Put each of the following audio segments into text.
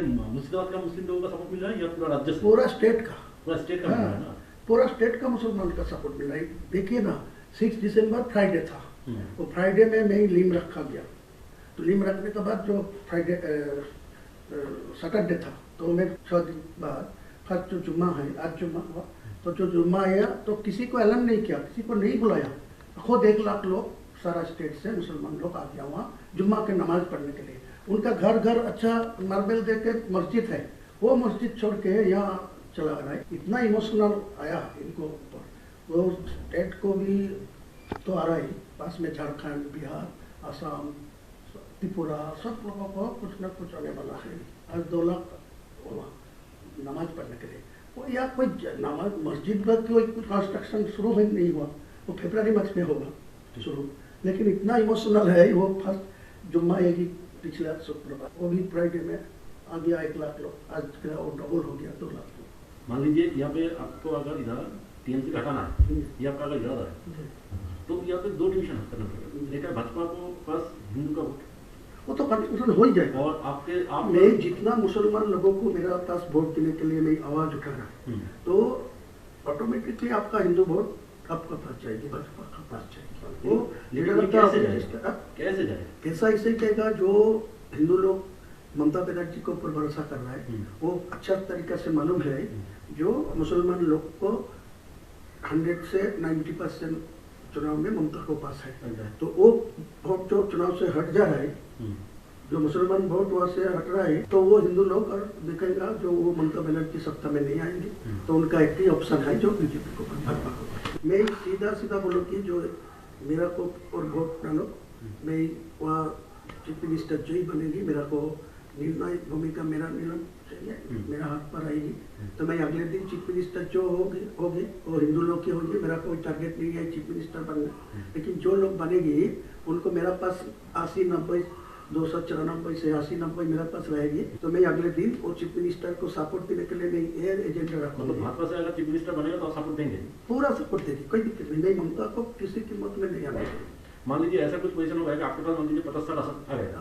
मुर्शिदाबाद का मुस्लिम लोगों का सपोर्ट मिल रहा है या पूरा राज्य से? पूरा स्टेट का। पूरा स्टेट का मिल रहा है ना? पूरा स्टेट का मुसलमान का सपोर्ट मिल रहा है। देखिए ना, 6 दिसंबर फ्राइडे था, वो फ्राइडे में नहीं लीम रखा गया, तो लीम रखने के बाद जो फ्राइडे सैटरडे था, तो मैं 6 दिन बाद फर्स्ट जो जुम्मा है, आज जुम्मा हुआ, तो जो जुम्मा आया तो किसी को ऐलान नहीं किया, किसी को नहीं बुलाया, खुद 1 लाख लोग सारा स्टेट से मुसलमान लोग आ गया वहाँ जुम्मा के नमाज पढ़ने के लिए। उनका घर घर अच्छा मार्बल दे के मस्जिद है, वो मस्जिद छोड़ के यहाँ चला रहा है। इतना इमोशनल आया इनको ऊपर, वो स्टेट को भी तो आ रहा है, पास में झारखंड, बिहार, असम, त्रिपुरा, सब लोगों को कुछ न कुछ आने वाला है। आज 2 लाख नमाज पढ़ने के लिए, वो या कोई नमाज मस्जिद में कोई कंस्ट्रक्शन शुरू नहीं हुआ, वो फरवरी मार्च में होगा शुरू, लेकिन इतना इमोशनल है। वो फर्स्ट जुम्मा है कि पिछले शुक्रवार, वो भी फ्राइडे में आ गया 1 लाख लोग, आज वो डबल हो गया 2 लाख लोग। मान लीजिए यहाँ पे आपको अगर इधर टीएमसी का हटाना है, ये आपका अगर इरादा है, तो यहाँ पे 2 डिवीजन करना पड़ेगा। लेकिन भाजपा को पास हिंदू का वोट, वो तो कंफ्यूजन हो ही जाएगा। और आप मैं जितना मुसलमान लोगों को मेरा पास वोट देने के लिए मैं आवाज उठा रहा, तो ऑटोमेटिकली आपका हिंदू वोट आपका पास जाएगी, भाजपा का पास जाएगी। वो कैसे जाए? कैसा इसे कहेगा, जो हिंदू लोग ममता बनर्जी को ऊपर भरोसा कर रहा है, वो अच्छा तरीका से मालूम है, जो मुसलमान लोग को 100 से 90% चुनाव में ममता को पास है, तो वो वोट जो चुनाव से हट जा रहा है, जो मुसलमान वोट वहाँ से हट रहा है, तो वो हिंदू लोग और दिखेगा जो वो ममता बनर्जी सत्ता में नहीं आएंगे, तो उनका एक ही ऑप्शन है जो बीजेपी को, भाजपा को। मैं सीधा बोलूँ कि जो मेरा को और वोट डालो, मैं वहाँ चीफ मिनिस्टर जो ही बनेगी, मेरा को निर्णायक भूमिका मेरा निलम चाहिए, मेरा हाथ पर आएगी, तो मैं अगले दिन चीफ मिनिस्टर जो होगी वो हिंदू लोग की होगी। मेरा कोई टारगेट नहीं है चीफ मिनिस्टर बनना, लेकिन जो लोग बनेगी उनको मेरा पास 80-90 294 से 80-90 मेरा पास रहेगी, तो मैं अगले दिन वो चीफ मिनिस्टर को सपोर्ट देने के लिए मैं एयर एजेंडा रखूंगा। भाजपा से अगर चीफ मिनिस्टर बनेगा तो आप सपोर्ट देंगे? पूरा सपोर्ट देगी, कोई दिक्कत नहीं। मैं ममता को किसी कीमत में नहीं आना चाहिए। मान लीजिए ऐसा कुछ पोजीशन होगा कि आपके पास मान लीजिए 50-60 आ गया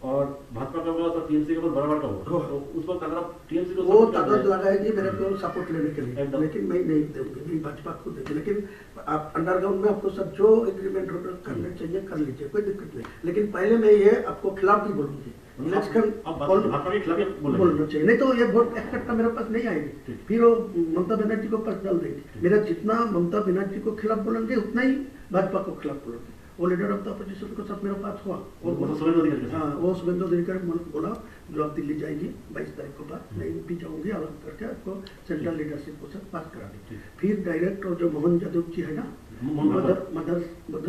और भाजपा का होगा और टीएमसी के ऊपर बराबर का होगा, तो उस वक्त अगर आप टीएमसी को वो ताकत लगाएगी मेरे को सपोर्ट लेने के लिए, लेकिन मैं नहीं दूंगी, मैं भाजपा को देगी। लेकिन आप अंडरग्राउंड में आपको सब जो एग्रीमेंट करने चाहिए कर लीजिए, कोई दिक्कत नहीं। लेकिन पहले मैं ये आपको खिलाफ भी बोलूंगी, इलेक्शन बोलना चाहिए, नहीं तो ये वोट इकट्ठा मेरे पास नहीं आएगी, फिर वो ममता बनर्जी को पास डाल देंगे। मेरा जितना ममता बनर्जी को खिलाफ बोलेंगे उतना ही भाजपा को खिलाफ बोलेंगे। वो लीडर ऑफ द अपोजिशन को सब मेरे पास हुआ, हाँ वो शुभेंदु अधिकारी बोला जो आप दिल्ली जाएगी 22 तारीख को बाद, मैं भी जाऊंगी अलग करके आपको सेंट्रल लीडरशिप को सब बात करा दी। फिर डायरेक्ट और जो मोहन यादव जी है ना, मध्य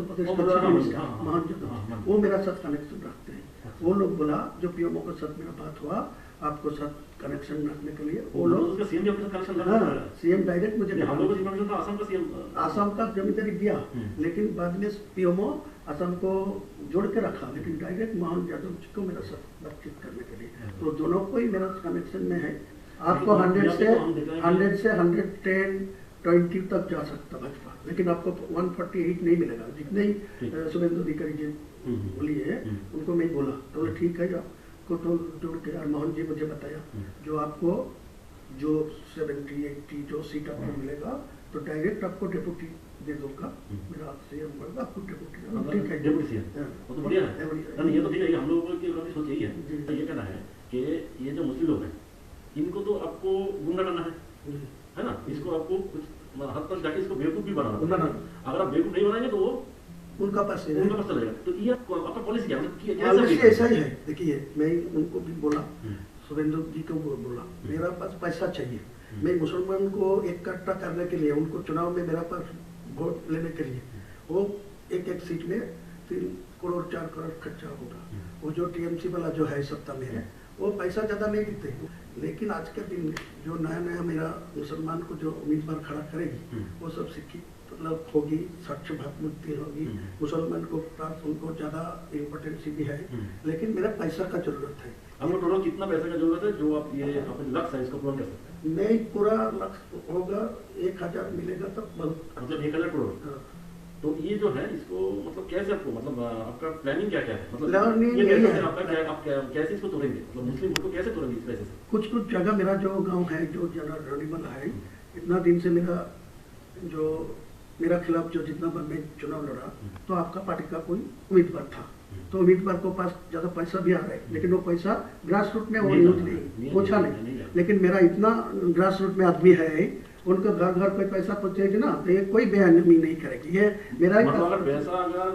प्रदेश मोहन यादव, वो मेरा साथ कनेक्शन रखते हैं। वो लोग बोला जो पीएमओ के साथ मेरा बात हुआ, आपको साथ कनेक्शन रखने के लिए वो लोग सीएम डायरेक्ट मुझे आसाम का जमींदारी दिया, लेकिन बाद में पीएमओ असम को जोड़ के रखा, लेकिन डायरेक्ट मोहन यादव जी को मेरा साथ बातचीत करने के लिए, तो दोनों को ही मेरा कनेक्शन में है। आपको 100 से 110-20 तक जा सकता भाजपा, लेकिन आपको 148 नहीं मिलेगा। जितने ही शुभेंदु अधिकारी जी बोली है उनको मैं बोला, तो ठीक है आपको तो जोड़ के, और मोहन जी मुझे बताया जो आपको जो 70-80 जो सीट आपको मिलेगा तो डायरेक्ट आपको डेप्यूटी दे दूंगा, मेरा सीएम बढ़ेगा आपको डेप्यूटी। ठीक है, डेप्यूटी सीएम वो तो बढ़िया है, ये तो ठीक है। हम लोगों की सोच यही है, ये कहना है कि ये जो मुस्लिम लोग हैं इनको तो आपको गुमराह करना है ना, इसको आपको कुछ हद तक जाके इसको बेवकूफ भी बनाना। अगर आप बेवकूफ नहीं बनाएंगे तो वो उनका पास चलेगा। तो ये आपका पॉलिसी क्या है? ऐसा ही है। देखिए मैं उनको भी बोला, शुभेंदु जी को बोला, मेरा पास पैसा चाहिए, मैं मुसलमान को इकट्ठा करने के लिए, उनको चुनाव में मेरा पास वोट लेने के लिए, वो एक सीट में 3 करोड़ 4 करोड़ खर्चा होगा। वो जो टीएमसी वाला जो है सत्ता में है वो पैसा ज़्यादा नहीं देते, लेकिन आज के दिन में जो नया मेरा मुसलमान को जो उम्मीदवार खड़ा करेगी वो सब शिक्षित मतलब होगी, स्वच्छ भारत मुक्ति होगी, मुसलमान को पास उनको ज़्यादा इम्पोर्टेंस भी है, लेकिन मेरा पैसा का जरूरत है। आपको टोटल कितना पैसे का जरूरत है जो आप ये अपने लक्ष्य है इसको पूरा कर सकते हैं? नहीं, पूरा लक्ष्य होगा 1000 मिलेगा तब बहुत, मतलब 1000 करोड़। तो ये जो है इसको मतलब कैसे आपको मतलब आपका प्लानिंग क्या क्या है, मतलब प्लानिंग ये यही कैसे है। आपका क्या आप कैसे इसको तोड़ेंगे, मतलब मुस्लिम वोट को कैसे तोड़ेंगे इस पैसे से? कुछ कुछ जगह मेरा जो गांव है जो ज़्यादा रनिबल है, इतना दिन से मेरा खिलाफ जो जितना बार मैं चुनाव लड़ा तो आपका पार्टी का कोई उम्मीदवार था, तो उम्मीदवार को पास ज़्यादा पैसा भी आ रहा है, लेकिन वो पैसा ग्रास रूट में वो यूज नहीं पहुँचा नहीं। लेकिन मेरा इतना ग्रास रूट में आदमी है, उनका घर घर कोई पैसा पहुँचेगी ना तो ये कोई बयानी नहीं करेगी। ये मेरा मतलब अगर पैसा अगर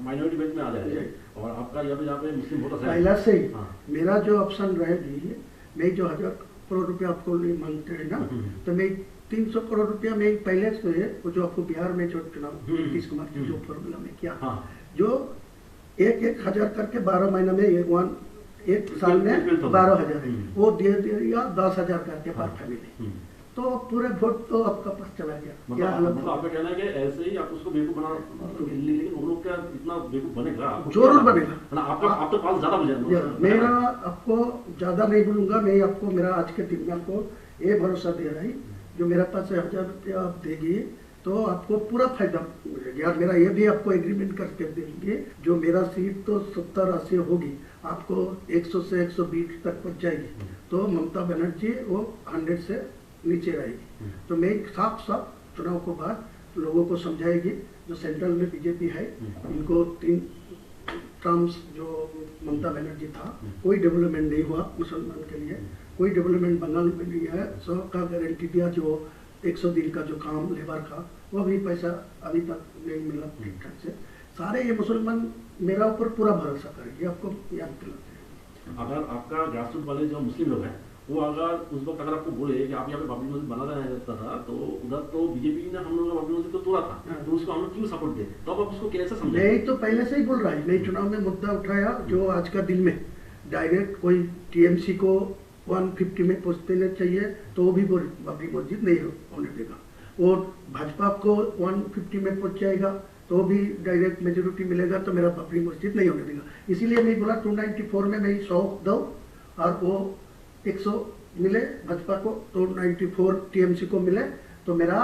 माइनॉरिटी बैंक में आ जाए और आपका यहाँ पे मुस्लिम वोटर है पहला से ही हाँ। मेरा जो ऑप्शन रहेगी, मैं जो 1000 करोड़ रुपया आपको मांगते हैं ना, तो मैं 300 करोड़ रुपया में पहले से वो जो आपको बिहार में जो चुनाव नीतीश कुमार की जो फॉर्मूला में किया, जो 1,000 करके 12 महीने में एक साल में 12,000 है, वो दे दिया 10,000 करके पर फैमिली, तो पूरे वोट तो आपका पास चला गया। मतलब आपका कहना है कि ऐसे ही आप उसको बेवकूफ बना, लेकिन उन लोग क्या इतना बेवकूफ बनेगा? जरूर बनेगा। आप तो पास ज्यादा बनेगा। मेरा आपको ज्यादा नहीं बोलूंगा, मैं आपको मेरा आज के दिन में आपको ये भरोसा दे रहा है, जो मेरा पास 1,000 रुपया आप देगी तो आपको पूरा फायदा मिलेगा। मेरा ये भी आपको एग्रीमेंट करके देंगे, जो मेरा सीट तो 70-80 होगी, आपको 100 से 120 तक पहुंच जाएगी, तो ममता बनर्जी वो 100 से नीचे रहेगी। तो मैं साफ चुनाव को बाद लोगों को समझाएगी, जो सेंट्रल में बीजेपी है, इनको 3 टर्म्स जो ममता बनर्जी था, कोई डेवलपमेंट नहीं हुआ मुसलमान के लिए, कोई डेवलपमेंट बंगाल में नहीं है, 100 का गारंटी दिया, जो 100 दिन का जो काम लेबर का वो भी पैसा अभी तक नहीं मिला ठीक ठाक से। सारे ये मुसलमान मेरा ऊपर पूरा भरोसा करेंगे, आपको याद दिलाते हैं। अगर आपका ग्रासरूट वाले जो मुस्लिम लोग हैं वो अगर उस वक्त अगर आपको बोले कि आप यहाँ पे बाबरी मस्जिद बना रहे था, तो उधर तो बीजेपी ने हम लोगों का बाबरी मस्जिद को तोड़ा था, तो उसको हम लोग क्यों सपोर्ट दें, तो अब आप उसको कैसे समझें? नहीं तो पहले से ही बोल रहा है, नहीं चुनाव में मुद्दा उठाया, जो आज का दिन में डायरेक्ट कोई टीएमसी को 150 में पहुंचने चाहिए तो वो भी बाबरी मस्जिद नहीं होने देगा, और भाजपा को 150 में पहुंच जाएगा तो भी डायरेक्ट मेजोरिटी मिलेगा तो मेरा बाबरी मस्जिद नहीं होने देगा। इसीलिए मैं बोला 294 में मैं 100 दो और वो 100 मिले भाजपा को, तो 94 टीएमसी को मिले, तो मेरा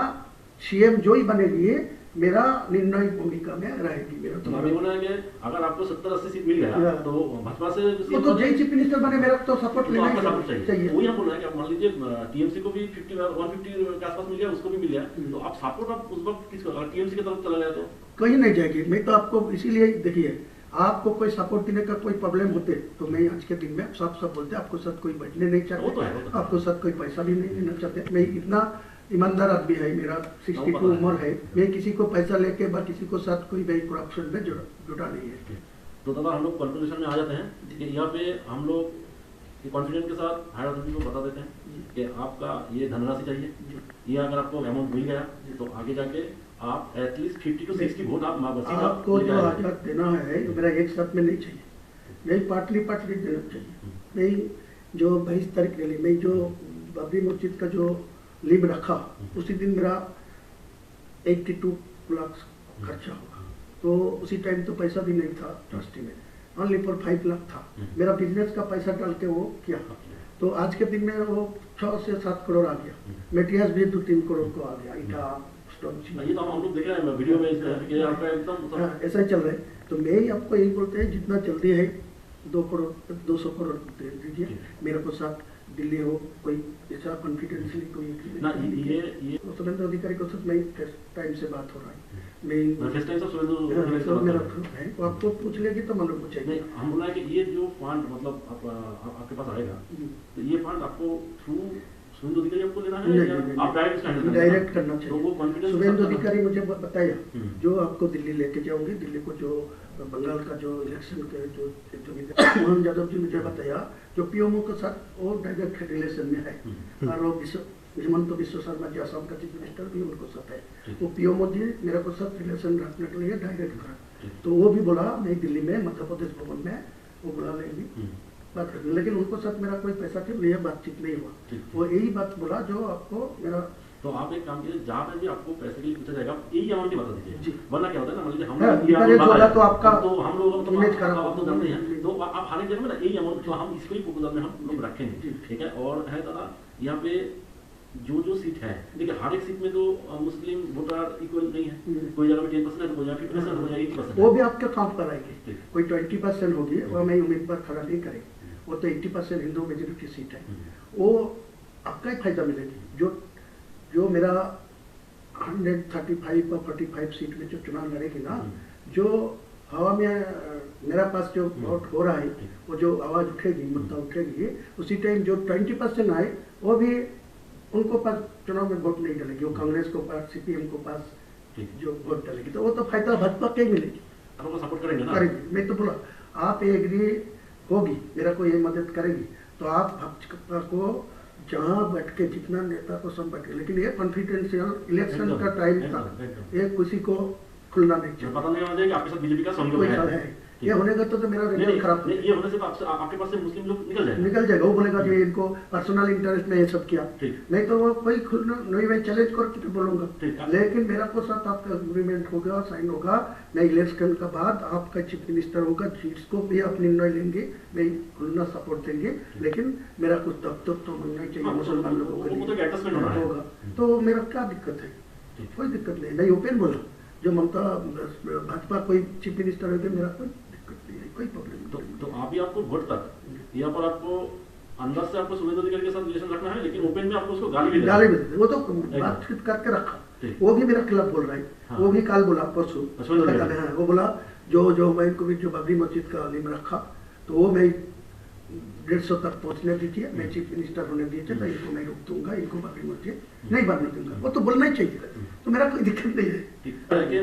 सीएम जो ही बनेगी मेरा निर्णय भूमिका में रहेगी। मेरा तो अगर आपको 70-80 सीट मिल गया तो भाजपा से तो जय चीफ मिनिस्टर बने, मेरा तो सपोर्ट लेना चाहिए। वही हम बोल रहे हैं कि आप मान लीजिए टीएमसी को भी 150 के आसपास मिल गया, उसको भी मिल गया, तो आप सपोर्ट आप उस वक्त किसको, अगर टीएमसी की तरफ चला गया तो कहीं नहीं जाएगी। मैं तो आपको इसीलिए देखिए, आपको कोई सपोर्ट देने का कोई प्रॉब्लम होते तो मैं आज के दिन में साफ बोलते, आपको साथ कोई बैठने नहीं चाहते, आपको साथ कोई पैसा भी नहीं देना चाहते। मैं इतना ईमानदार आदमी है, मेरा 62 उम्र है, मैं किसी को पैसा लेके बा किसी को साथ कोई भी करप्शन में जुटा नहीं है। तो दादा हम लोग कंक्लूजन में आ जाते हैं कि यहाँ पे हम लोग कॉन्फिडेंस के साथ हायर अथॉरिटी को बता देते हैं कि आपका ये धनराशि चाहिए, ये अगर आपको अमाउंट मिल गया तो आगे जाके आप एटलीस्ट 50 to 60 वोट आपको जो 1000 देना है तो मेरा एक साथ में नहीं चाहिए, नहीं पार्टली देना चाहिए। नहीं जो 22 तारीख के लिए मैं जो बाबरी मस्जिद का जो लीव रखा उसी दिन मेरा 82 लाख खर्चा होगा, तो उसी टाइम तो पैसा भी नहीं था ट्रस्टी में, ओनली फॉर 5 लाख था। मेरा बिजनेस का पैसा डाल के वो किया, तो आज के दिन में वो 6 से 7 करोड़ आ गया, मेटेरियल्स भी 2-3 करोड़ को आ गया, ईटा ये तो हम लोग देख रहे हैं वीडियो में आपका एकदम ऐसा ही चल रहा है। तो मैं ही आपको यही बोलते हैं, जितना जल्दी है 200 करोड़ दे दीजिए मेरे को, साथ दिल्ली हो कोई ऐसा कॉन्फिडेंशियली कोई ये सुरेंद्र अधिकारी को साथ मैं टाइम से बात हो रहा है, मैं मेरा ग्रुप है, वो आपको पूछ लेगी तो मालूम पूछेगी। हम बोला है कि ये जो फंड मतलब आपके पास आएगा, तो ये फंड आपको थ्रू सुरेंद्र अधिकारी आपको लेना है, आप डायरेक्ट करना चाहिए। सुरेंद्र अधिकारी मुझे बताया, जो आपको दिल्ली लेके जाओगे, दिल्ली को जो बंगाल का जो इलेक्शन के जो मोहन यादव जी मुझे बताया, जो पीएमओ के साथ वो डायरेक्ट रिलेशन में है, और वो हिमंत बिश्व शर्मा जी असम का चीफ मिनिस्टर भी उनको साथ है, वो पीएमओ जी मेरे को साथ रिलेशन रखने के लिए डायरेक्ट करा, तो वो भी बोला मैं दिल्ली में मध्य प्रदेश भवन में वो बुला लेंगी बात करेंगे, लेकिन उनको साथ मेरा कोई पैसा के लिए बातचीत नहीं हुआ, वो यही बात बोला जो आपको मेरा। तो आप एक काम कीजिए, जहाँ पे भी आपको पैसे के लिए पूछा जाएगा यही अमाउंट ही बता दीजिए, वरना क्या होता है ना, मान लीजिए हम तो आपका तो हम लोग इमेज खराब तो जानते हैं, तो आप हर एक जगह में ना यही अमाउंट, तो हम इसको ही प्रपोजल में हम लोग रखेंगे, ठीक है। और है दादा यहाँ पे जो सीट है, देखिए हर एक सीट में तो मुस्लिम वोटर इक्वल नहीं है, कोई जगह में 10% है तो कोई जगह 50% हो जाएगी 80%। वो भी आपके काउंट कराएंगे, कोई 20% होगी वो मैं उम्मीदवार खड़ा नहीं करेंगे, वो तो 80% हिंदू मेजोरिटी सीट है, वो आपका ही फायदा मिलेगी। जो मेरा 135 और 45 सीट में जो चुनाव लड़ेगी ना, जो हवा में मेरा पास जो वोट हो रहा है, वो जो आवाज उठेगी, मुद्दा उठेगी, उसी टाइम जो 20% आए वो भी उनको पास चुनाव में वोट नहीं डलेगी, वो कांग्रेस को पास, सीपीएम को पास जो वोट डलेगी, तो वो तो फायदा भाजपा के ही मिलेगी। आपको सपोर्ट करेंगे ना? करेंगे। मैं तो बोला आप ये एग्री होगी, मेरा को ये मदद करेगी, तो आप भाजपा को जहाँ बैठ के जितना नेता को सब बैठे, लेकिन ये कॉन्फिडेंशियल इलेक्शन का टाइम था, ये किसी को खुलना नहीं चाहिए। पता नहीं होना चाहिए कि आपके साथ बीजेपी का संयोग है। ये होने का तो मेरा रिजल्ट खराब नहीं, ये होने से तो आपके पास से मुस्लिम लोग निकल जाएगा। वो बोलेगा कि इनको पर्सनल इंटरेस्ट में ये सब किया, नहीं तो वो कोई खुलना नहीं, मैं चैलेंज करके बोलूंगा, लेकिन मेरा को साथ आपका एग्रीमेंट होगा, साइन होगा, मैं इलेक्शन के बाद आपका चीफ मिनिस्टर होगा, सीट्स को भी आप निर्णय लेंगे, मैं खुलना सपोर्ट देंगे, लेकिन मेरा कुछ दफ्तर तो बनना चाहिए मुसलमान लोगों को होगा, तो मेरा क्या दिक्कत है? कोई दिक्कत नहीं, मैं ओपन बोला, जो ममता भाजपा कोई चीफ मिनिस्टर होते मेरा कोई दिक्कत नहीं है, कोई प्रॉब्लम नहीं। तो अभी आपको वोट तक यहाँ पर आपको अंदर से आपको सुवेंदु अधिकारी के साथ रिलेशन रखना है, लेकिन ओपन में आपको उसको गाली भी देते, वो तो बातचीत करके रखा, वो भी मेरा खिलाफ बोल रहा है। हाँ। वो भी काल बोला परसों, वो बोला जो मैं को भी जो बाबरी मस्जिद का अली में रखा, तो वो मैं 150 तक पहुंचने दीजिए, मैं चीफ मिनिस्टर होने दीजिए, तो इनको मैं रोक दूंगा, इनको बाबरी मस्जिद नहीं बनने दूंगा, वो तो बोलना ही चाहिए, तो मेरा कोई दिक्कत नहीं है।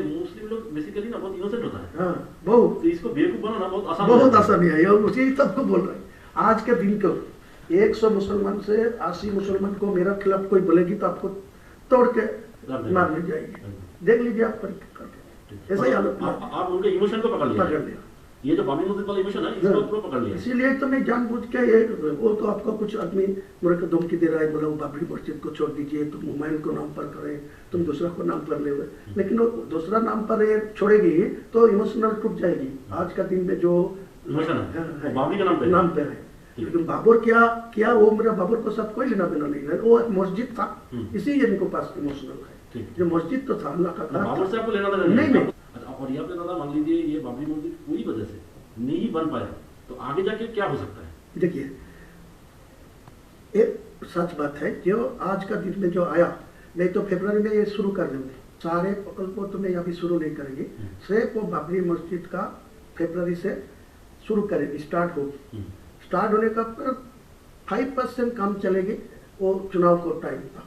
मुस्लिम लोग बेसिकली ना बहुत इनोसेंट होता है। हाँ, बहुत, इसको बेवकूफ बनाना बहुत आसान है, उसी सबको बोल रहा है। आज के दिन को 100 मुसलमान से 80 मुसलमान को मेरा खिलाफ कोई बोलेगी तो आपको तोड़ के मारने जाएगी, देख लीजिए आप करके, ऐसा ही आप उनके इमोशन को पकड़ लिया, ये जो बाबरी मस्जिद वाला इमोशन है इसको पूरा पकड़ लिया, इसीलिए तो मैं जानबूझ के ये, वो तो आपका कुछ आदमी मेरे को धमकी दे रहा है, बोला बाबरी मस्जिद को छोड़ दीजिए, तुम हुमायूं को नाम पर करे, तुम दूसरा को नाम पर ले हुए, लेकिन वो दूसरा नाम पर छोड़ेगी तो इमोशनल टूट जाएगी। आज का दिन में जो इमोशन है बाबरी का नाम पे है, लेकिन बाबर क्या वो मेरा बाबर को साथ कोई लेना देना नहीं है, वो मस्जिद था, इसी इनको पास इमोशनल है, जो मस्जिद तो था अल्लाह का घर, बाबर से आपको लेना देना नहीं। और यहाँ पे दादा मान लीजिए ये बाबरी मस्जिद पूरी वजह से नहीं बन पाया, तो आगे जाके क्या हो सकता है? देखिए एक सच बात है, जो आज का दिन में जो आया, नहीं तो फरवरी में ये शुरू कर देंगे, सारे प्रकल्पों तो मैं अभी शुरू नहीं करेंगे, सिर्फ वो बाबरी मस्जिद का फरवरी से शुरू करेंगे, स्टार्ट होगी, स्टार्ट होने का 5% काम चलेगी, वो चुनाव को टाइम तक,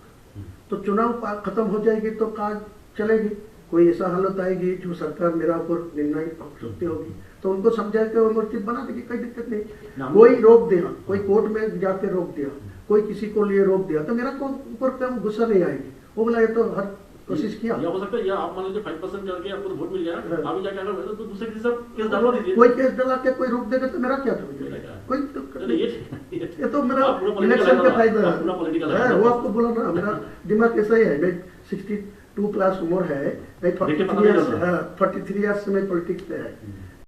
तो चुनाव खत्म हो जाएगी तो काम चलेगी। कोई ऐसा हालत आएगी जो सरकार मेरा ऊपर निर्णय सकती होगी, तो उनको समझा के वो मस्जिद बना देगी, कोई दिक्कत नहीं। कोई रोक दिया, कोई कोर्ट में जाके रोक दिया, कोई किसी को लिए रोक दिया, तो मेरा को ऊपर पे गुस्सा नहीं आएगी, वो बोला ये तो हर कोशिश किया। या हो सकता है या आप मान लीजिए 5% करके आपको तो वोट मिल गया, अभी जाके अगर तो दूसरे किसी से केस डालवा दीजिए, कोई केस डाला के कोई रोक देगा तो मेरा क्या करेगा, कोई ये तो मेरा इलेक्शन का फायदा है, वो आपको बोला ना, मेरा दिमाग ऐसा ही है, मैं 62 प्लस उम्र है, मैं 43 ईयर्स से मैं पॉलिटिक्स पे है,